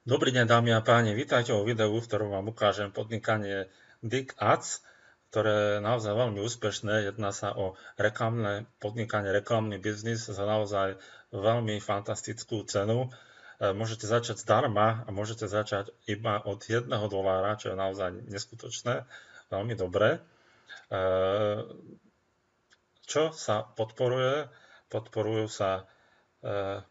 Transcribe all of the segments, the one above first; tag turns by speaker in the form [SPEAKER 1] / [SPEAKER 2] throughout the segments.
[SPEAKER 1] Dobrý deň, dámy a páni, vítajte vo videu, v ktorom vám ukážem podnikanie Dig Ads, ktoré je naozaj veľmi úspešné. Jedná sa o reklamné podnikanie, reklamný biznis za naozaj veľmi fantastickú cenu. Môžete začať zdarma a môžete začať iba od $1, čo je naozaj neskutočné, veľmi dobré. Čo sa podporuje? Podporujú sa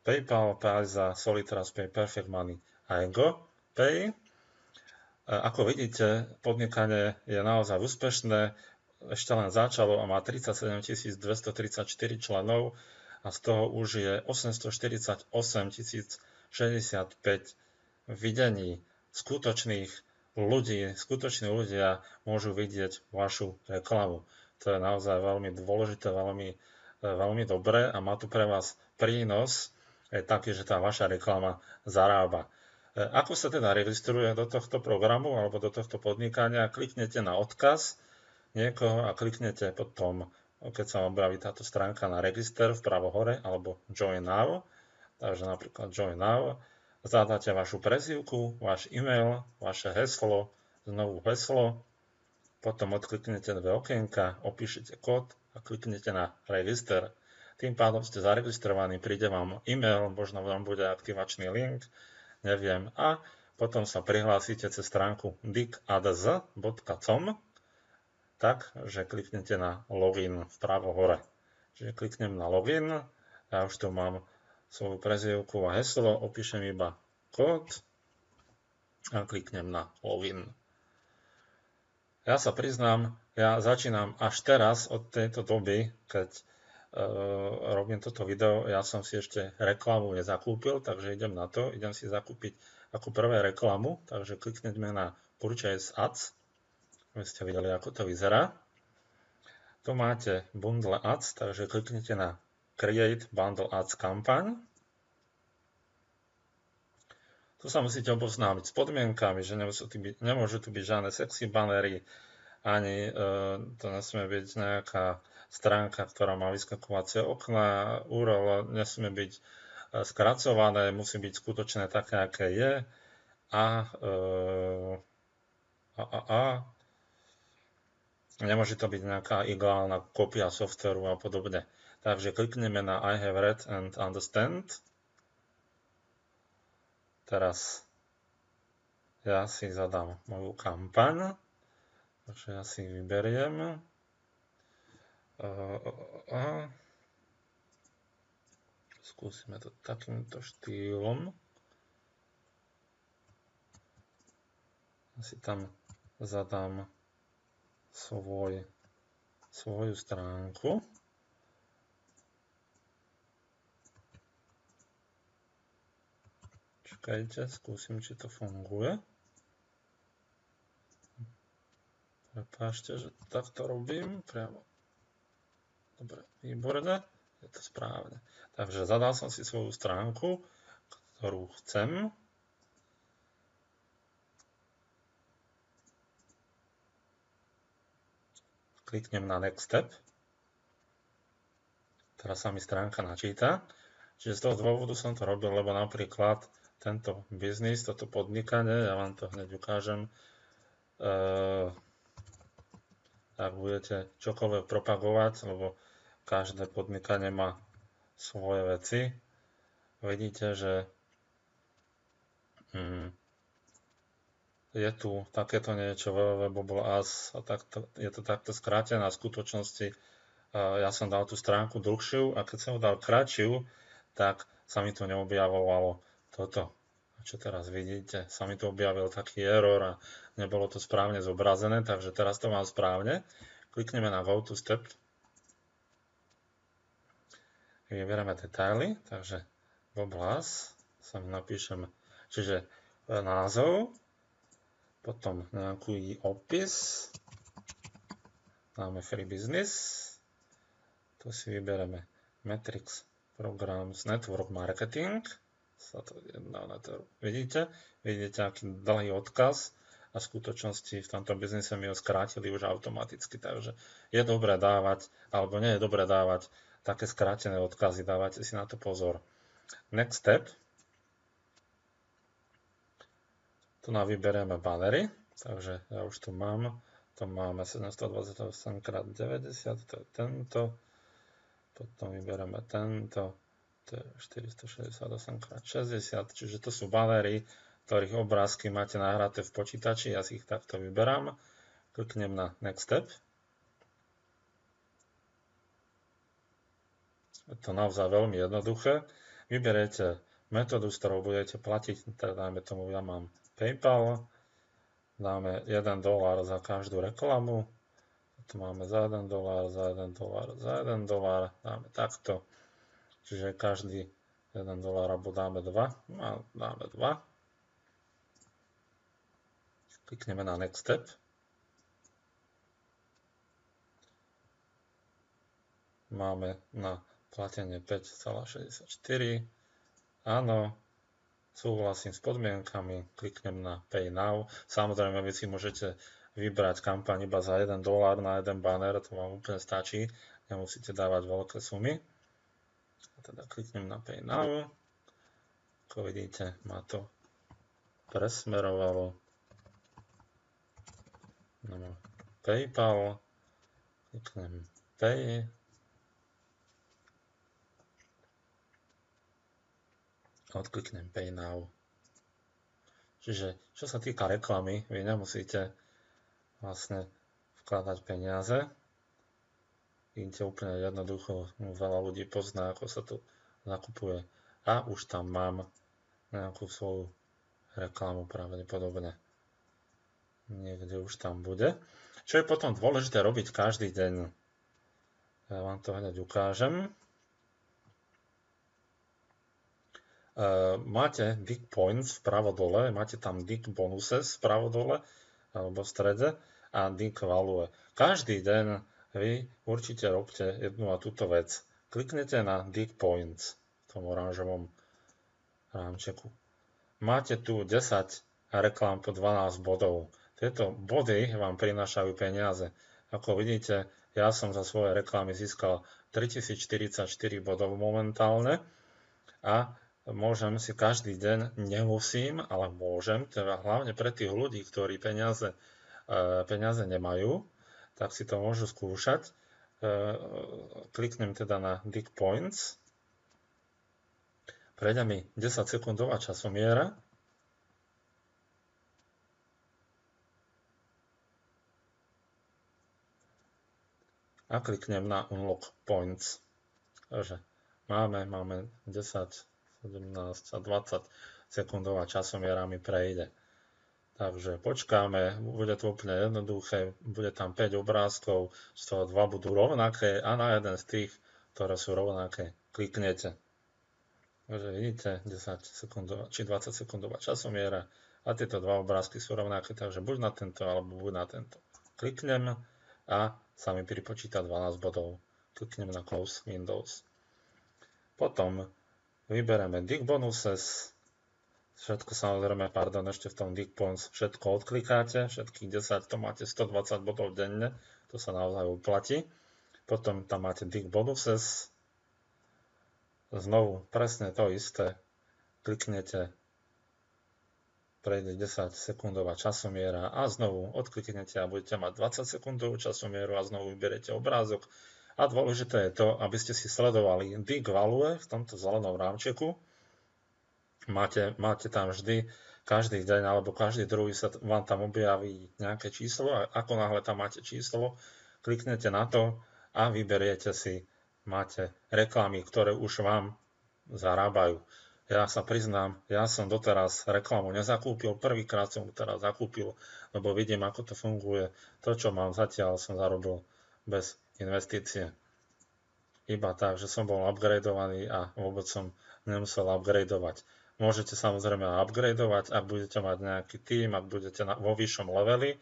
[SPEAKER 1] PayPal, Payza, Solitrust Pay, Perfect Money a Ego Pay. Ako vidíte, podnikanie je naozaj úspešné, ešte len začalo a má 37 234 členov a z toho už je 848 065 videní skutočných ľudí. Skutoční ľudia môžu vidieť vašu reklamu. To je naozaj veľmi dôležité, veľmi dobré a má tu pre vás prínos je taký, že tá vaša reklama zarába. Ako sa teda registruje do tohto programu alebo do tohto podnikania? Kliknete na odkaz niekoho a kliknete potom, keď sa vám objaví táto stránka na register vpravo hore alebo Join Now. Takže napríklad Join Now. Zadáte vašu prezývku, váš e-mail, vaše heslo, znovu heslo. Potom odkliknete dve okienka, opíšete kód a kliknete na register. Tým pádom ste zaregistrovaní, príde vám e-mail, možno vám bude aktivačný link, neviem. A potom sa prihlásite cez stránku digadz.com, tak, že kliknete na login vpravo hore. Čiže kliknem na login, ja už tu mám svoju prezývku a heslo, opíšem iba kód a kliknem na login. Ja sa priznám, ja začínam až teraz od tejto doby, keď robím toto video, ja som si ešte reklamu nezakúpil, takže idem na to, idem si zakúpiť ako prvé reklamu, takže klikneme na Purchase Ads, aby ste videli, ako to vyzerá. Tu máte Bundle Ads, takže kliknete na Create Bundle Ads kampaň. Tu sa musíte oboznámiť s podmienkami, že nemôžu tu byť žiadne sexy bannery, ani to nesmie byť nejaká stránka, ktorá má vyskakovacie okná, URL nesmie byť skracované, musí byť skutočné také, aké je. Nemôže to byť nejaká ideálna kópia softvéru a podobne. Takže klikneme na I have read and understand. Teraz ja si zadám moju kampaň, takže ja si vyberiem skúsime to takýmto štýlom. Ja si tam zadám svoju stránku. Čakajte, skúsim, či to funguje. Prepáčte, že takto robím priamo. Dobre, výborné, je to správne. Takže zadal som si svoju stránku, ktorú chcem. Kliknem na Next Step. Teraz sa mi stránka načíta. Čiže z toho dôvodu som to robil, lebo napríklad tento biznis, toto podnikanie, ja vám to hneď ukážem, ak budete čokoľvek propagovať, lebo každé podnikanie má svoje veci. Vidíte, že je tu takéto niečo www.bubble.as a je to takto skrátené. V skutočnosti ja som dal tú stránku dlhšiu a keď som dal kratšiu, tak sa mi tu neobjavovalo toto. A čo teraz vidíte? Sa mi tu objavil taký error a nebolo to správne zobrazené, takže teraz to mám správne. Klikneme na Go to Step. Vyberieme detaily, takže Bubble.as sa napíšem, čiže názov, potom nejaký opis, dáme Free Business, tu si vyberieme Metrics Programs Network Marketing, vidíte, aký dlhý odkaz a v skutočnosti v tomto biznise mi ho skrátili už automaticky, takže je dobré dávať, alebo nie je dobré dávať také skrátené odkazy, dávajte si na to pozor. Next step. Tu na vyberieme bannery, takže ja už tu mám, to máme 728x90, to je tento, potom vyberieme tento, to je 468x60, čiže to sú bannery, ktorých obrázky máte nahraté v počítači, ja si ich takto vyberám, kliknem na Next Step. Je to naozaj veľmi jednoduché. Vyberiete metódu, s ktorou budete platiť, teda dajme tomu, ja mám PayPal, dáme $1 za každú reklamu, tu máme za $1, za $1, za $1, dáme takto, čiže každý $1, alebo dáme 2, dáme 2. Klikneme na Next Step. Máme na platenie 5,64. Áno, súhlasím s podmienkami, kliknem na Pay Now. Samozrejme, vy si môžete vybrať kampaň iba za $1 na jeden banner, to vám úplne stačí, nemusíte dávať veľké sumy. A teda kliknem na Pay Now. Ako vidíte, ma to presmerovalo na PayPal. Kliknem Pay. Odkliknem Pay Now. Čiže, čo sa týka reklamy, vy nemusíte vlastne vkladať peniaze. Vidíte úplne jednoducho, veľa ľudí pozná, ako sa tu nakupuje. A už tam mám nejakú svoju reklamu pravdepodobne. Niekde už tam bude. Čo je potom dôležité robiť každý deň. Ja vám to hneď ukážem. Máte Dig Points vpravo dole, máte tam Dig Bonuses vpravo dole, alebo v strede, a Dig Value. Každý deň vy určite robte jednu a túto vec. Kliknete na Dig Points v tom oranžovom rámčeku. Máte tu 10 reklám po 12 bodov. Tieto body vám prinášajú peniaze. Ako vidíte, ja som za svoje reklamy získal 3044 bodov momentálne a môžem si každý deň, nemusím, ale môžem, teda hlavne pre tých ľudí, ktorí peniaze nemajú, tak si to môžu skúšať. Kliknem teda na Dig Points. Prejde mi 10 sekundová časomiera. A kliknem na Unlock Points. Takže máme 10, 17 a 20 sekundová časomiera mi prejde. Takže počkáme, bude to úplne jednoduché, bude tam 5 obrázkov, z toho 2 budú rovnaké a na jeden z tých, ktoré sú rovnaké, kliknete. Takže vidíte, 10 sekundová či 20 sekundová časomiera a tieto 2 obrázky sú rovnaké, takže buď na tento, alebo buď na tento. Kliknem a sa mi pripočíta 12 bodov. Kliknem na Close Windows. Potom vybereme Dig Bonuses, všetko samozrejme, ešte v tom Dig Points všetko odklikáte, všetkých 10, to máte 120 bodov denne, to sa naozaj uplatí. Potom tam máte Dig Bonuses, znovu presne to isté, kliknete, prejde 10 sekundová časomiera a znovu odkliknete a budete mať 20 sekundovú časomieru a znovu vyberiete obrázok. A dôležité je to, aby ste si sledovali Dig Value v tomto zelenom rámčeku. Máte tam vždy, každý deň alebo každý druhý sa vám tam objaví nejaké číslo a ako náhle tam máte číslo, kliknete na to a vyberiete si, máte reklamy, ktoré už vám zarábajú. Ja sa priznám, ja som doteraz reklamu nezakúpil, prvýkrát som ju teraz zakúpil, lebo vidím, ako to funguje. To, čo mám zatiaľ, som zarobil bez investície. Iba tak, že som bol upgradeovaný a vôbec som nemusel upgradeovať. Môžete samozrejme upgradeovať, ak budete mať nejaký tým, ak budete vo vyššom leveli.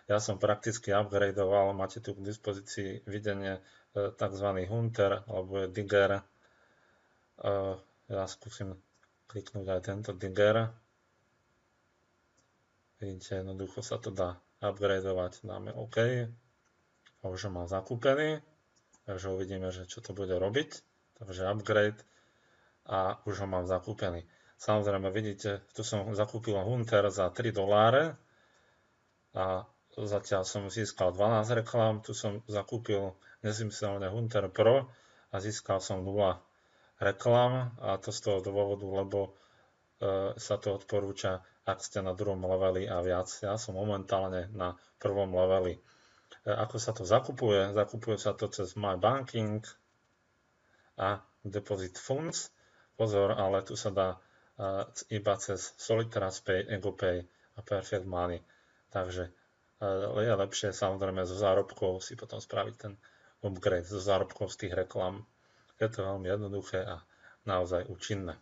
[SPEAKER 1] Ja som prakticky upgradeoval, máte tu k dispozícii videnie tzv. Hunter, alebo je Digger. Ja skúsim kliknúť aj tento Digger. Vidíte, jednoducho sa to dá upgradeovať. Dáme OK. A už ho mám zakúpený. Takže uvidíme, že čo to bude robiť. Takže upgrade a už ho mám zakúpený. Samozrejme, vidíte, tu som zakúpil Hunter za $3 a zatiaľ som získal 12 reklám. Tu som zakúpil nezmyselne Hunter Pro a získal som 0 reklám, a to z toho dôvodu, lebo sa to odporúča, ak ste na 2. leveli a viac. Ja som momentálne na 1. leveli. Ako sa to zakupuje? Zakupuje sa to cez My Banking a Deposit Funds. Pozor, ale tu sa dá iba cez Solid Trust Pay, EgoPay a Perfect Money. Takže je lepšie samozrejme zo zárobkov si potom spraviť ten upgrade zo zárobkov z tých reklám. Je to veľmi jednoduché a naozaj účinné.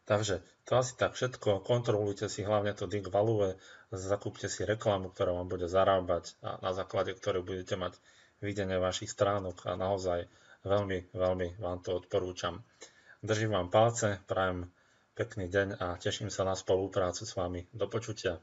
[SPEAKER 1] Takže to asi tak všetko. Kontrolujte si hlavne to Dig Value, zakúpte si reklamu, ktorá vám bude zarábať a na základe ktorej budete mať videnie vašich stránok a naozaj veľmi, veľmi vám to odporúčam. Držím vám palce, prajem pekný deň a teším sa na spoluprácu s vami. Do počutia.